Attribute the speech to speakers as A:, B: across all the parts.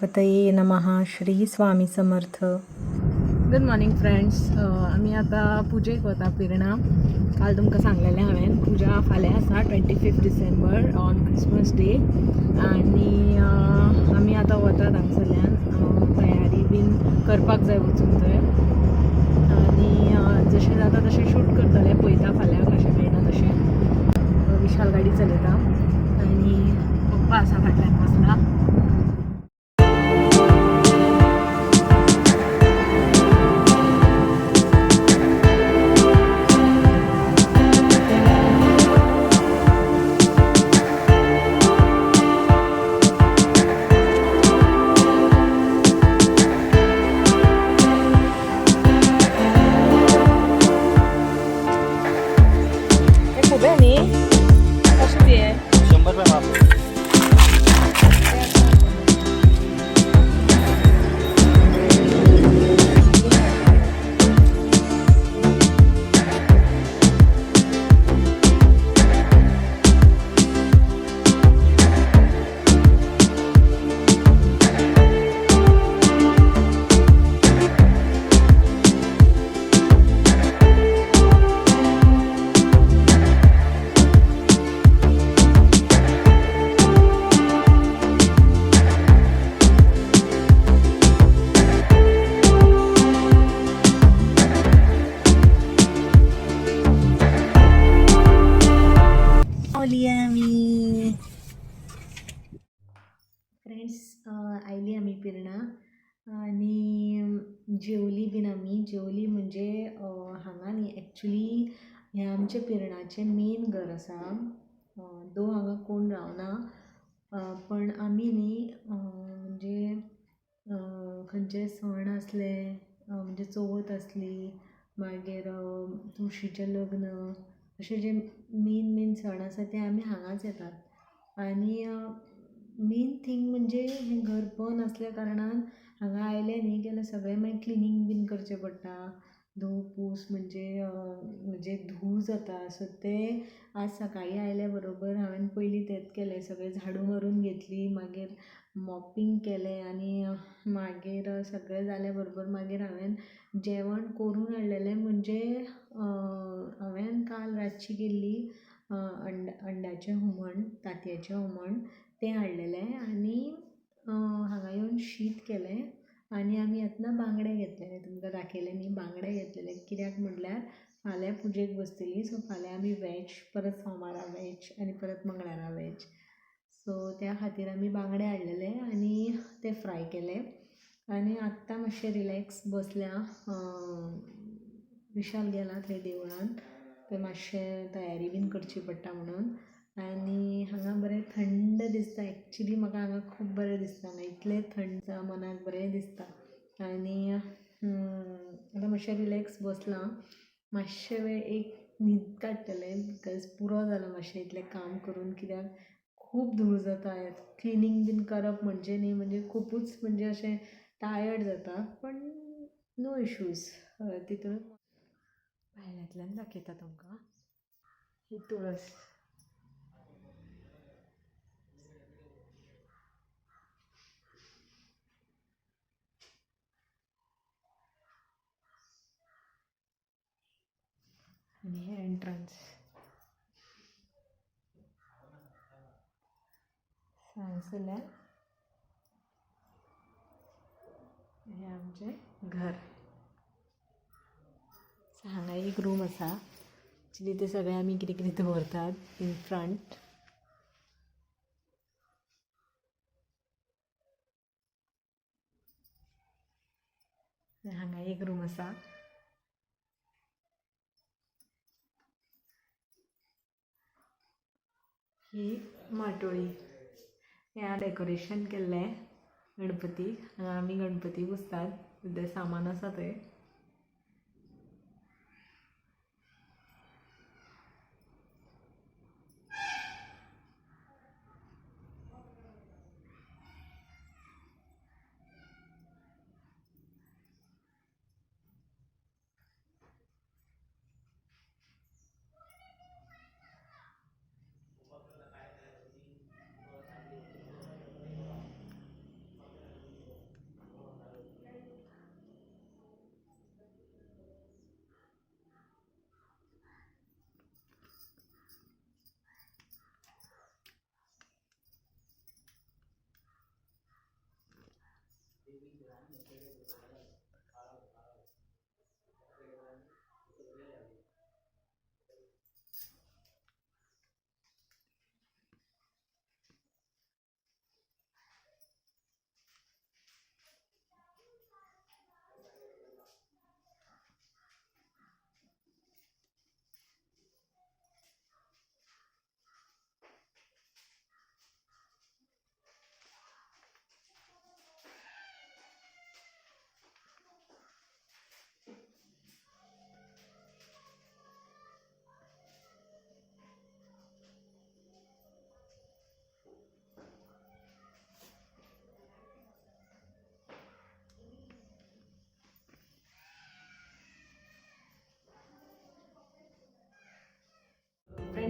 A: गणपतये नमः. Shri Swami Samarth.
B: Good morning friends. आमी आतां पुजेक वता पिर्णा. काल तुमकां सांगलेलें हांवें पुजा फाल्यां आसा 25 डिसेंबर ऑन क्रिसमस डे आनी आमी आतां वतात हांगसरल्यान. तयारी बीन करपाक जाय वचून थंय आनी जशें जाता तशें शूट करतलें. पळयता फाल्यां कशें मेळटा तशें. विशाल गाडी चलयता आनी पप्पा आसा फाटल्यान बसला. फ्रेंड्स आयली आमी पिर्णा आनी जेवली बीन आमी. जेवली म्हणजे हांगा न्ही एक्चुली हें आमचे पिर्णाचें मेन घर आसा. दो हांगा कोण रावना पण आमी न्ही म्हणजे खंयचे सण आसले म्हणजे चवथ आसली मागीर तुळशीचें लग्न अशे जे मेन सण आसा ते आमी हांगाच येतात. आनी मेन थिंग म्हणजे हें घर बंद आसल्या कारणान हांगा आयलें न्ही जाल्यार सगळें मागीर क्लिनींग बीन करचें पडटा. धूव पूस म्हणजे धूळ जाता. सो तें आज सकाळीं आयल्या बरोबर हांवें पयलीं तेंच केलें. सगळें झाडू मारून घेतली मागीर मॉपिंग केलें आनी मागीर सगळें जाल्या बरोबर मागीर हांवें जेवण करून हाडलेलें. म्हणजे हांवें काल रातची केल्ली अंड्याचें हुमण तांतयांचें हुमण तें हाडलेलें आनी हांगा येवन शीत केलें आनी आमी येतना बांगडे घेतलेले. तुमकां दाखयलें न्ही बांगडे घेतलेले. कित्याक म्हटल्यार फाल्यां पुजेक बसतलीं. सो फाल्यां आमी वॅज, परत सोमारा वॅज आनी परत मंगळारा वॅज. सो त्या खातीर आमी बांगडे हाडलेले आनी ते फ्राय केले आनी आत्तां मातशें रिलॅक्स बसल्या. विशाल गेला थंय देवळान. थंय मातशें तयारी बीन करची पडटा म्हणून. आनी हांगा बरें थंड दिसता. एक्चुली म्हाका हांगा खूब बरें दिसता. हांगा इतलें थंड मनाक बरें दिसता आनी आतां मातशें रिलॅक्स बसलां. मातशे वेळ एक न्हीद काडटलें बिकॉज पुरो जाला मातशें इतलें काम करून. कित्याक खूब धूळ जाता. क्लिनींग बीन करप म्हणजे न्ही म्हणजे खुबूच म्हणजे अशें टायर्ड जाता पण नो इश्यूज. तितून भायल्यांतल्यान दाखयता तुमकां ही तुळस. आनी हे एंट्रन्स हांगसरल्यान हें आमचें घर. हांगा एक रूम आसा. एक्चुली ते सगळें आमी कितें कितें दवरतात इन फ्रंट. हांगा एक रूम आसा. ही माटोळी. हें डेकोरेशन केल्लें गणपतीक. हांगा आमी गणपती बसतात. तें सामान आसा थंय.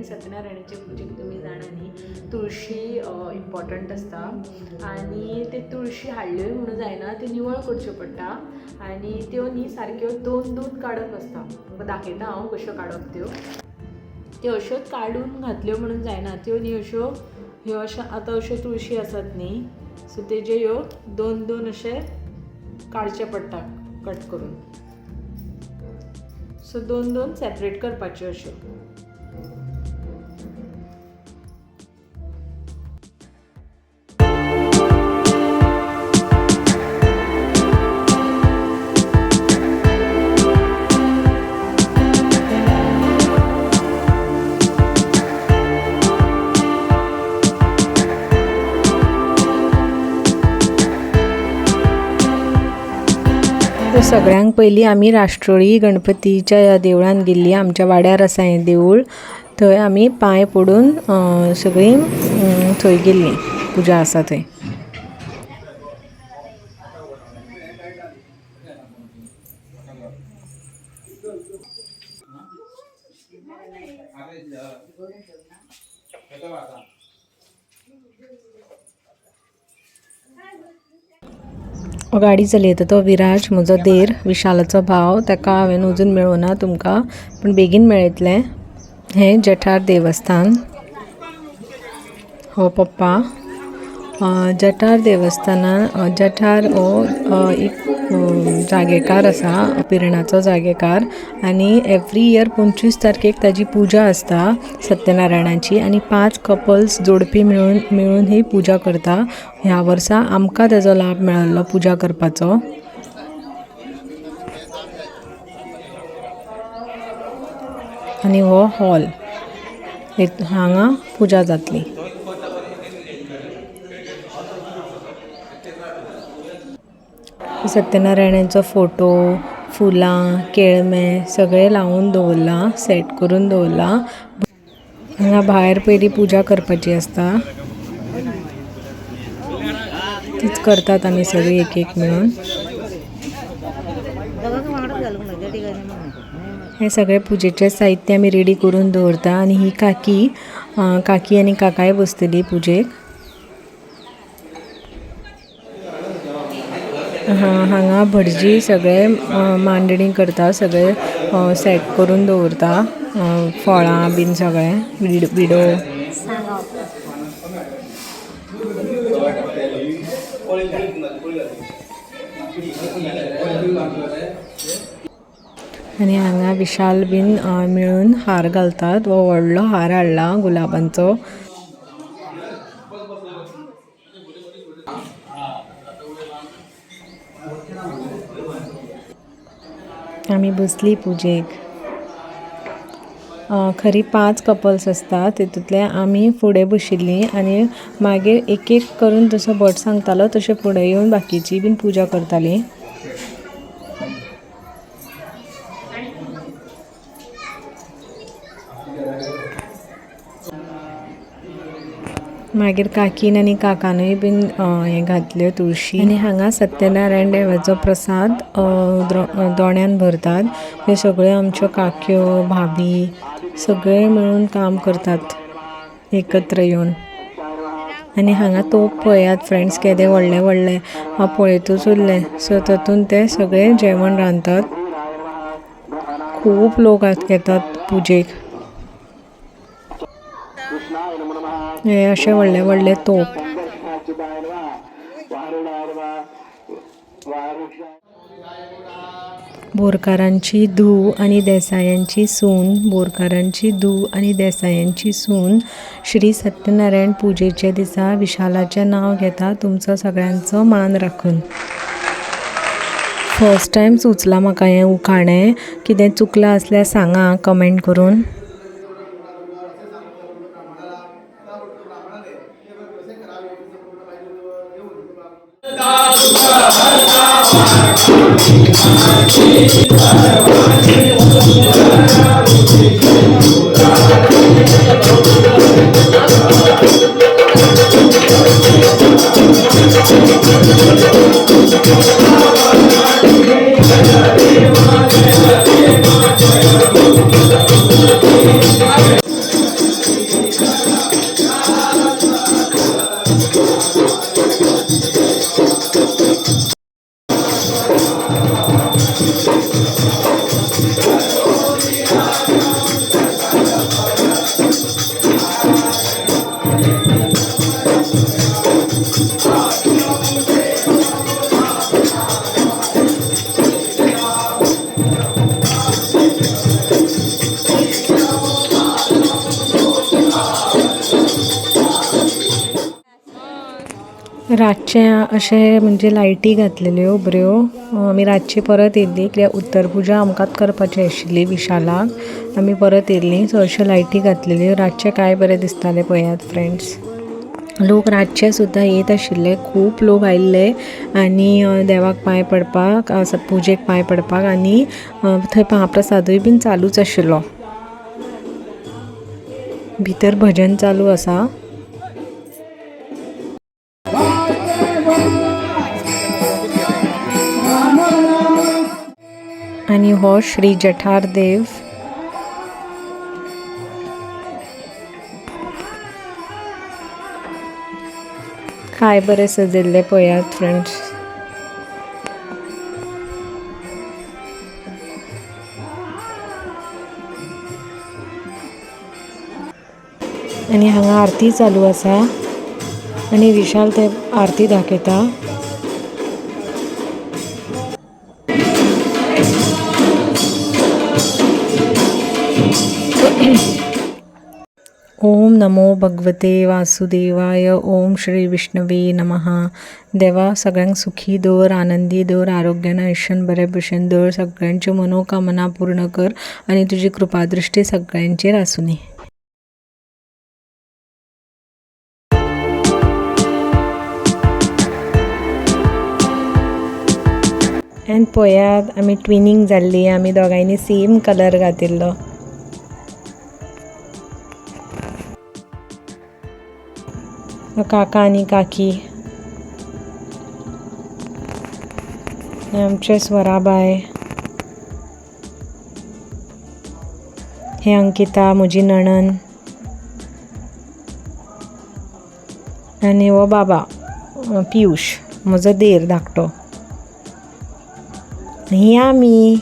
B: आणि सत्यनारायणाचे पुजेक तुम्ही जाणा न्ही तुळशी इम्पॉर्टंट आसता आणि ते तुळशी हाडल्योय म्हणून जायना ते निवळ करच्यो पडटा आणि त्यो न्ही सारक्यो दोन दोन काडप आसता तुमकां दाखयता हांव कश्यो काडप त्यो अश्योच काडून घातल्यो म्हणून जायना त्यो न्ही अश्यो ह्यो अशा आतां अश्यो तुळशी आसात न्ही सो तेजे ह्यो दोन दोन अशे काडचे पडटा कट करून सो दोन दोन सेपरेट करपाच्यो अश्यो
A: सगळ्यांक पयलीं आमी राष्ट्रोळी गणपतीच्या ह्या देवळान गेल्लीं आमच्या वाड्यार आसा हें देवूळ थंय आमी पांय पडून सगळीं थंय गेल्लीं पुजा आसा थंय गाडी चलयता तो विराज म्हजो देर विशालाचो भाव ताका हांवें अजून मेळोना तुमकां पण बेगीन मेळयतलें हें जठार देवस्थान हो पप्पा जठार देवस्थानान जठार हो एक जागेकार आसा पिरणाचो जागेकार आनी एवरी इयर 25 तारखेक ताजी पुजा आसता सत्यनारायणाची आनी 5 कपल्स जोडपी मेळून ही पुजा करता ह्या वर्सा आमकां ताजो लाभ मेळ्ळो पुजा करपाचो आनी हो हॉल हांगा पुजा जातली सत्यनारायणाचो फोटो फुलां केळमे सगळे लावून दवरला सेट करून दवरला हांगा भायर पयली पुजा करपाची आसता तीच करतात आमी सगळीं एक एक मेळून हे सगळे पुजेचे साहित्य आमी रेडी करून दवरता आनी ही काकी आनी काकाय बसतली पुजेक हांगा भटजी सगळे मांडणी करता सगळे सेट करून दवरता फळां बीन सगळे विडो आनी हांगा विशाल बीन मेळून हार घालतात वो व्हडलो हार हाडला गुलाबांचो आमी बसली पुजेक खरी 5 कपल्स आसता तितूंतले आमी फुडें बशिल्लीं आनी मागीर एक एक करून जसो भट सांगतालो तशें फुडें येवन बाकीची बीन पुजा करतालीं मागीर काकीन आनी काकानूय बीन हें घातल्यो तुळशी आनी हांगा सत्यनारायण देवाचो प्रसाद दोण्यान भरतात हे सगळ्यो आमच्यो काक्यो भाभी सगळे मेळून काम करतात एकत्र येवन आनी हांगा तोप पळयात फ्रेंड्स केदे व्हडले व्हडले हांव पळयतूच उरलें सो तातूंत ते सगळे जेवण रांदतात खूब लोक येतात पुजेक हे अशे व्हडले व्हडले तोप बोरकारांची धूव आनी देसायांची सून बोरकारांची धूव आनी देसायांची सून श्री सत्यनारायण पुजेच्या दिसा विशालाचें नांव घेता तुमचो सगळ्यांचो मान राखून फर्स्ट टायम सुचला म्हाका हें उखाणें कितें चुकलां आसल्यार सांगा कमेंट करून रातचे अशें म्हणजे लायटी घातलेल्यो बऱ्यो. आमी रातची परत येयल्ली कित्याक उत्तर पुजा आमकांच करपाची आशिल्ली विशालाक. आमी परत येयल्लीं सो अश्यो लायटी घातलेल्यो. रातचे काय बरें दिसतालें पळयात फ्रेंड्स. लोक रातचे सुद्दां येत आशिल्ले, खूब लोक आयिल्ले आनी देवाक पांय पडपाक, पुजेक पांय पडपाक आनी थंय महाप्रसादूय बीन चालूच आशिल्लो. भितर भजन चालू आसा. आनी हो श्री जठार देव. काय बरें सजयल्ले पळयात फ्रेंड्स. आनी हांगा आरती चालू आसा आनी विशाल थंय आरती दाखयता. ओम नमो भगवते वासुदेवाय. ओम श्री विष्णवे नमः. देवा सगळ्यांक सुखी दवर, आनंदी दवर, आरोग्यान आयुष्यान बरे भशेन दवर, सगळ्यांच्यो मनोकामना पूर्ण कर आनी तुजी कृपादृश्टी सगळ्यांचेर आसूनी. एंड पळयात आमी ट्विनींग जाल्ली. आमी दोगांयनी सेम कलर घातिल्लो. काका आनी काकी. आमचे स्वराबाय. हे अंकिता म्हजी नणन. आनी हो बाबा पियुष म्हजो देर धाकटो. ही आमी.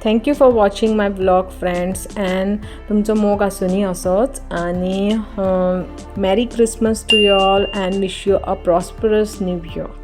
A: Thank you for watching my vlog friends. And तुमचो मोग आसुनी असोच. आनी merry Christmas to you all and wish you a prosperous new year.